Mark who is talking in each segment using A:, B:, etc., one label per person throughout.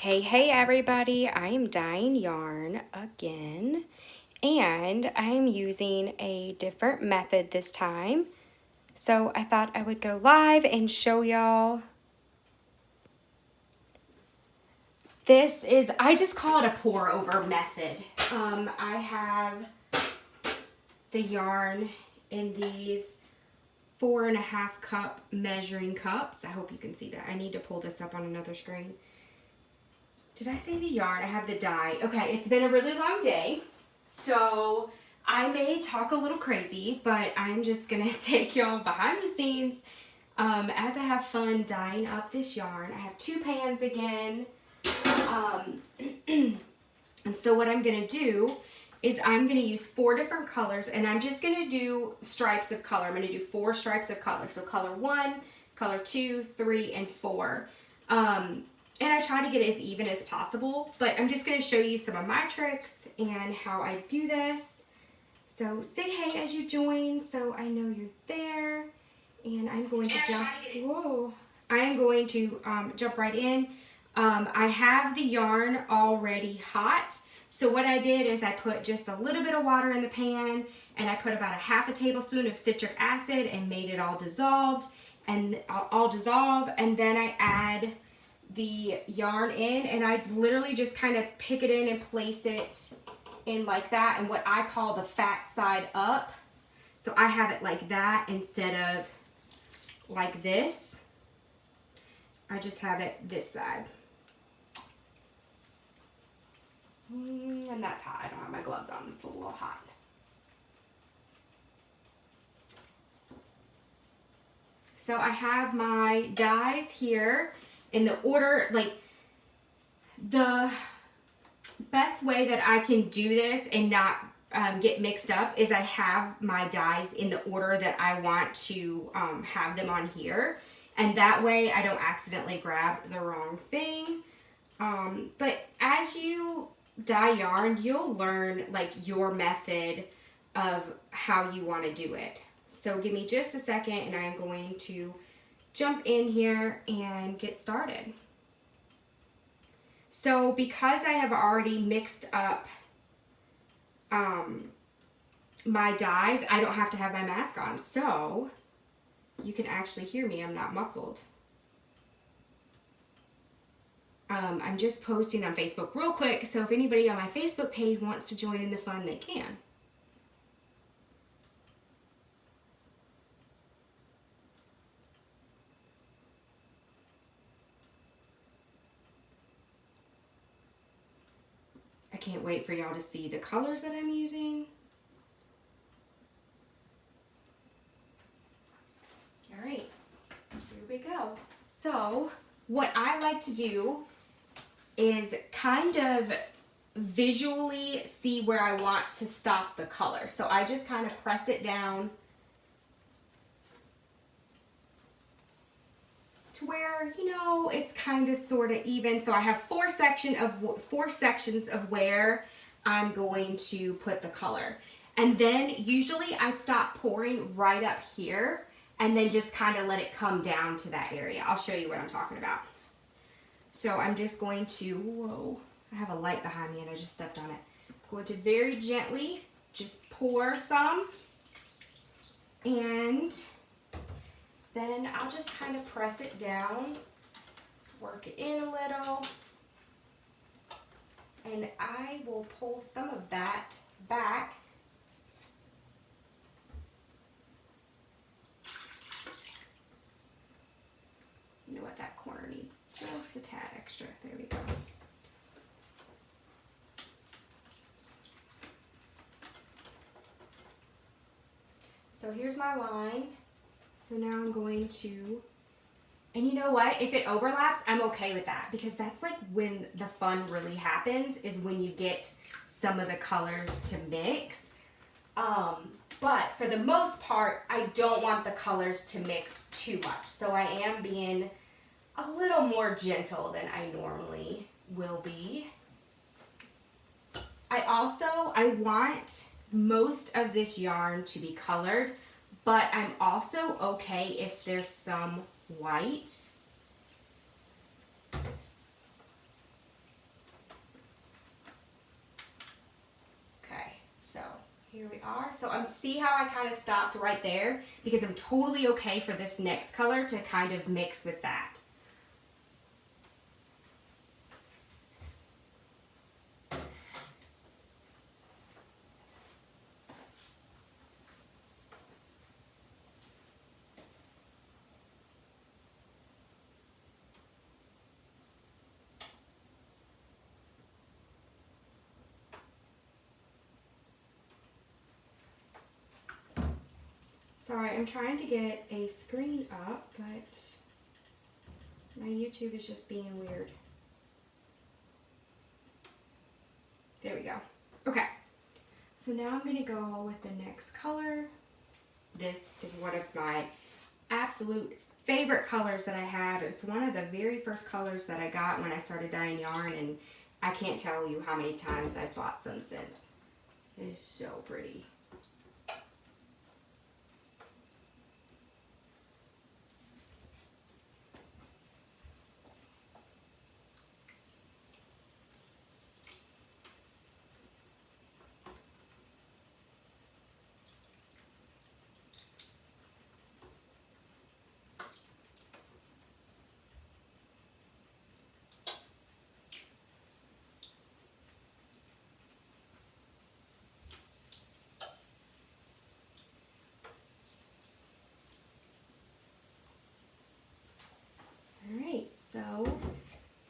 A: Hey everybody, I am dyeing yarn again, and I'm using a different method this time. So I thought I would go live and show y'all. I just call it a pour over method. I have the yarn in these 4.5 cup measuring cups. I hope you can see that. I need to pull this up on another screen. Did I say the yarn? I have the dye. Okay, it's been a really long day, so I may talk a little crazy, but I'm just gonna take y'all behind the scenes as I have fun dyeing up this yarn. I have 2 pans again, and so what I'm gonna do is I'm gonna use 4 different colors, and I'm just gonna do stripes of color. I'm gonna do 4 stripes of color. So color 1, color 2, 3, and 4. And I try to get it as even as possible, but I'm just going to show you some of my tricks and how I do this. So say hey as you join so I know you're there, and I'm going to jump right in. I have the yarn already hot, so what I did is I put just a little bit of water in the pan, and I put about a half a tablespoon of citric acid and made it all dissolve, and then I add the yarn in, and I literally just kind of pick it in and place it in like that, and what I call the fat side up. So I have it like that instead of like this. I just have it this side. And that's hot. I don't have my gloves on. It's a little hot. So I have my dyes here in the order, like the best way that I can do this and not get mixed up is I have my dyes in the order that I want to have them on here, and that way I don't accidentally grab the wrong thing. But as you dye yarn, you'll learn like your method of how you want to do it. So give me just a second, and I'm going to jump in here and get started. So because I have already mixed up my dyes, I don't have to have my mask on, so you can actually hear me. I'm not muffled. I'm just posting on Facebook real quick, so if anybody on my Facebook page wants to join in the fun, they can. I can't wait for y'all to see the colors that I'm using. All right, here we go. So what I like to do is kind of visually see where I want to stop the color. So I just kind of press it down to where, you know, it's kind of sort of even. So I have 4 sections of where I'm going to put the color. And then usually I stop pouring right up here and then just kind of let it come down to that area. I'll show you what I'm talking about. So I'm just going to, whoa, I have a light behind me and I just stepped on it. I'm going to very gently just pour some, and then I'll just kind of press it down, work it in a little, and I will pull some of that back. You know what, that corner needs just a tad extra. There we go. So here's my line. So now I'm going to, and you know what, if it overlaps, I'm okay with that, because that's like when the fun really happens, is when you get some of the colors to mix. But for the most part, I don't want the colors to mix too much. So I am being a little more gentle than I normally will be. I want most of this yarn to be colored, but I'm also okay if there's some white. Here we are. So see how I kind of stopped right there, because I'm totally okay for this next color to kind of mix with that. Sorry, I'm trying to get a screen up, but my YouTube is just being weird. There we go. Okay, so now I'm going to go with the next color. This is one of my absolute favorite colors that I have. It's one of the very first colors that I got when I started dyeing yarn, and I can't tell you how many times I've bought some since. It is so pretty. So I'm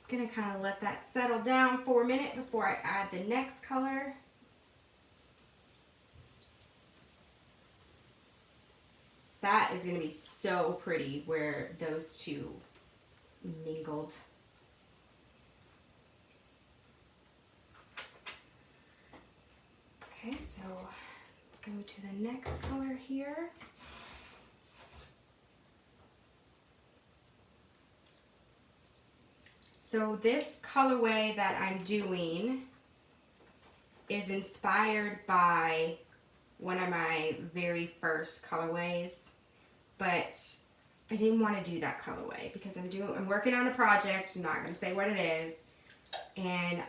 A: gonna kind of let that settle down for a minute before I add the next color. That is gonna be so pretty where those two mingled. Okay, so let's go to the next color here. So this colorway that I'm doing is inspired by one of my very first colorways, but I didn't want to do that colorway because I'm working on a project. I'm not going to say what it is, and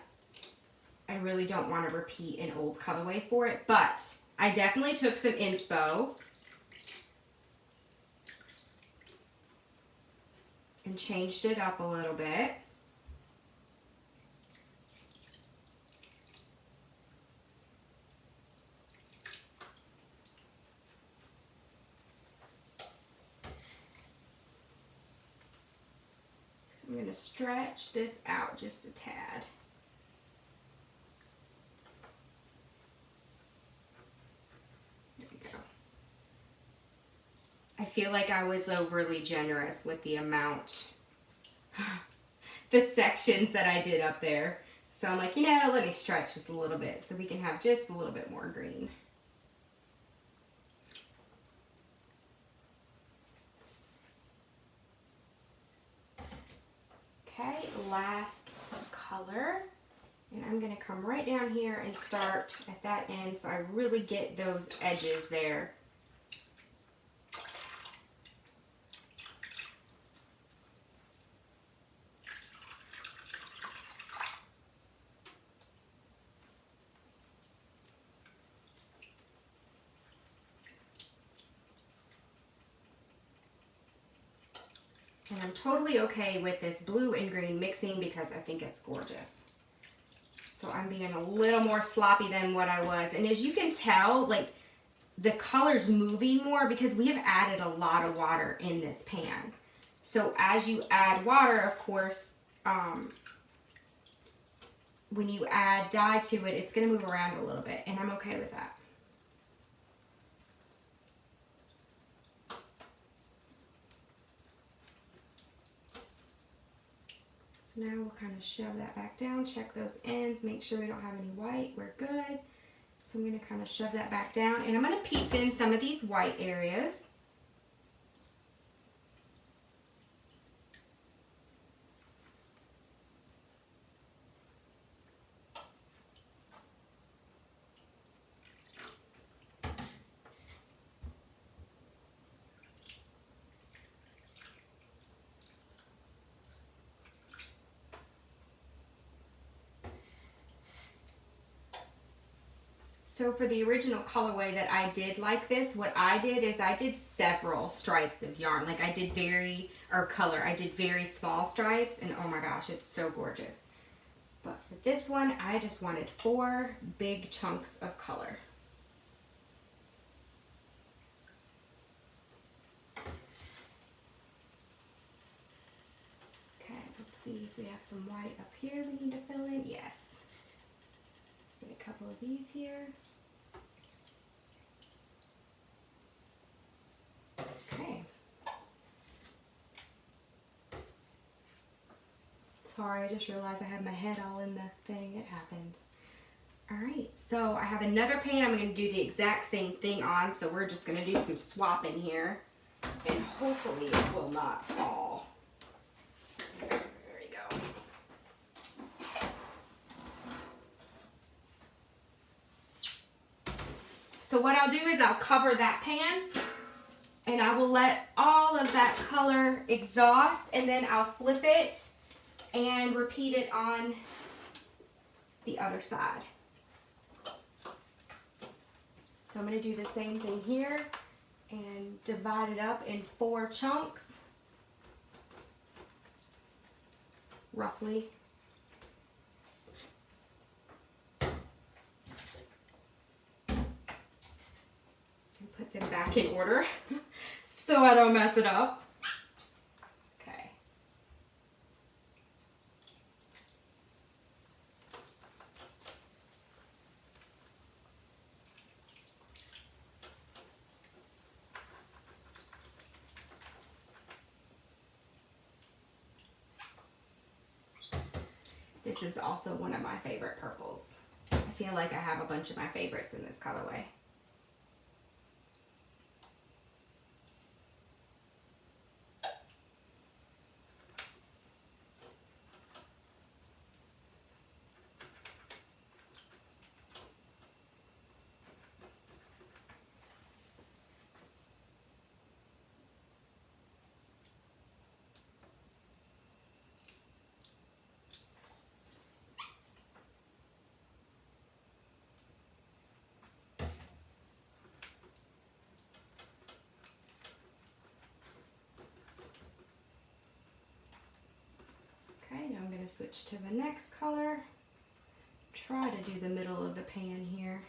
A: I really don't want to repeat an old colorway for it, but I definitely took some inspo and changed it up a little bit. I'm going to stretch this out just a tad. There we go. I feel like I was overly generous with the amount, the sections that I did up there. So I'm like, let me stretch just a little bit so we can have just a little bit more green. Okay, last color, and I'm going to come right down here and start at that end so I really get those edges there. And I'm totally okay with this blue and green mixing because I think it's gorgeous. So I'm being a little more sloppy than what I was. And as you can tell, like, the color's moving more because we have added a lot of water in this pan. So as you add water, of course, when you add dye to it, it's going to move around a little bit. And I'm okay with that. So now we'll kind of shove that back down, check those ends, make sure we don't have any white, we're good. So I'm going to kind of shove that back down, and I'm going to piece in some of these white areas. So for the original colorway that I did like this, what I did is I did several stripes of yarn. Like I did I did very small stripes, and oh my gosh, it's so gorgeous. But for this one, I just wanted 4 big chunks of color. Okay, let's see if we have some white up here we need to fill in. Yes. Get a couple of these here. Okay. Sorry, I just realized I have my head all in the thing. It happens. Alright, so I have another pan I'm going to do the exact same thing on, so we're just going to do some swapping here, and hopefully it will not fall. There we go. So what I'll do is I'll cover that pan, and I will let all of that color exhaust, and then I'll flip it and repeat it on the other side. So I'm going to do the same thing here and divide it up in 4 chunks, roughly. And put them back in order so I don't mess it up. Okay. This is also one of my favorite purples. I feel like I have a bunch of my favorites in this colorway. Okay, now I'm going to switch to the next color. Try to do the middle of the pan here.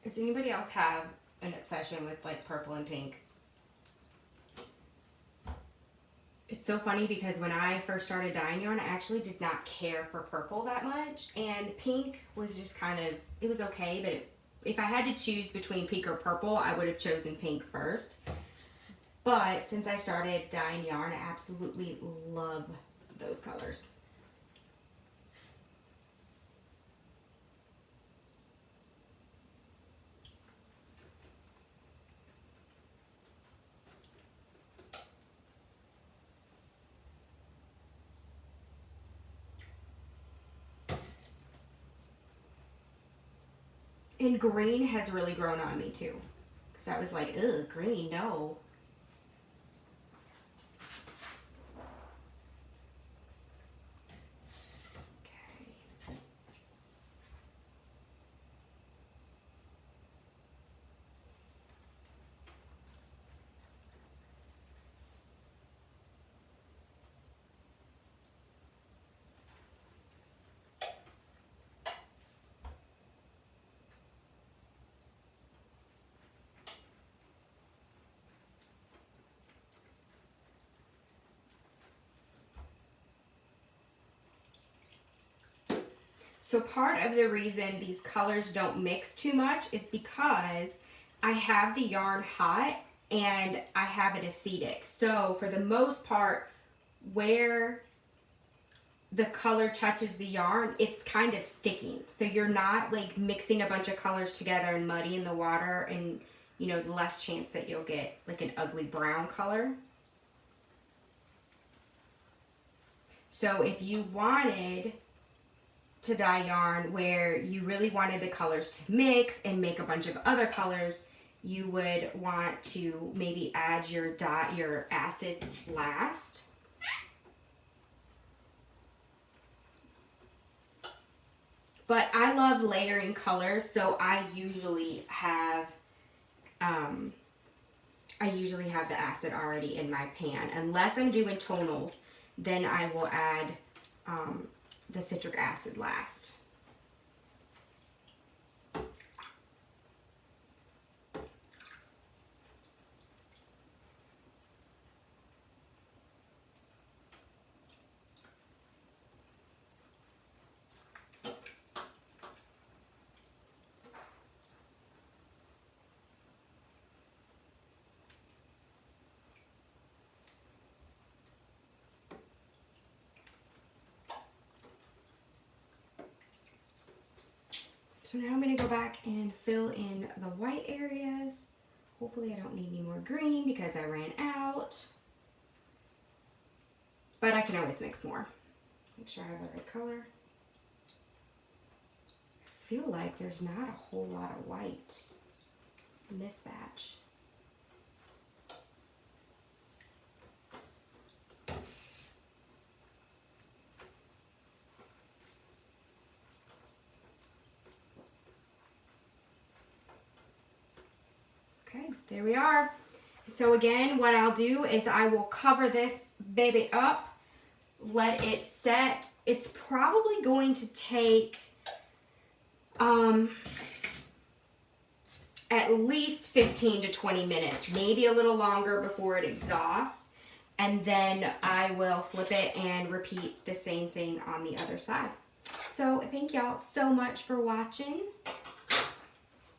A: Does anybody else have an obsession with like purple and pink? It's so funny because when I first started dyeing yarn, I actually did not care for purple that much, and pink was just kind of, it was okay, but if I had to choose between pink or purple, I would have chosen pink first. But since I started dyeing yarn, I absolutely love those colors. And green has really grown on me too. Because I was like, ugh, green, no. Okay. So part of the reason these colors don't mix too much is because I have the yarn hot and I have it acetic. So for the most part, where the color touches the yarn, it's kind of sticking. So you're not like mixing a bunch of colors together and muddying the water and you know, the less chance that you'll get like an ugly brown color. So if you wanted to dye yarn where you really wanted the colors to mix and make a bunch of other colors, you would want to maybe add your acid last. But I love layering colors, so I usually have the acid already in my pan. Unless I'm doing tonals, then I will add the citric acid last. So now I'm going to go back and fill in the white areas. Hopefully I don't need any more green because I ran out. But I can always mix more. Make sure I have the right color. I feel like there's not a whole lot of white in this batch. Okay, there we are. So again, what I'll do is I will cover this baby up, let it set. It's probably going to take at least 15 to 20 minutes, maybe a little longer before it exhausts. And then I will flip it and repeat the same thing on the other side. So thank y'all so much for watching.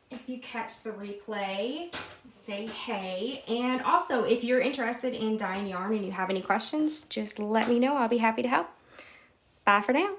A: If you catch the replay, say hey. And also, if you're interested in dyeing yarn and you have any questions, just let me know. I'll be happy to help. Bye for now.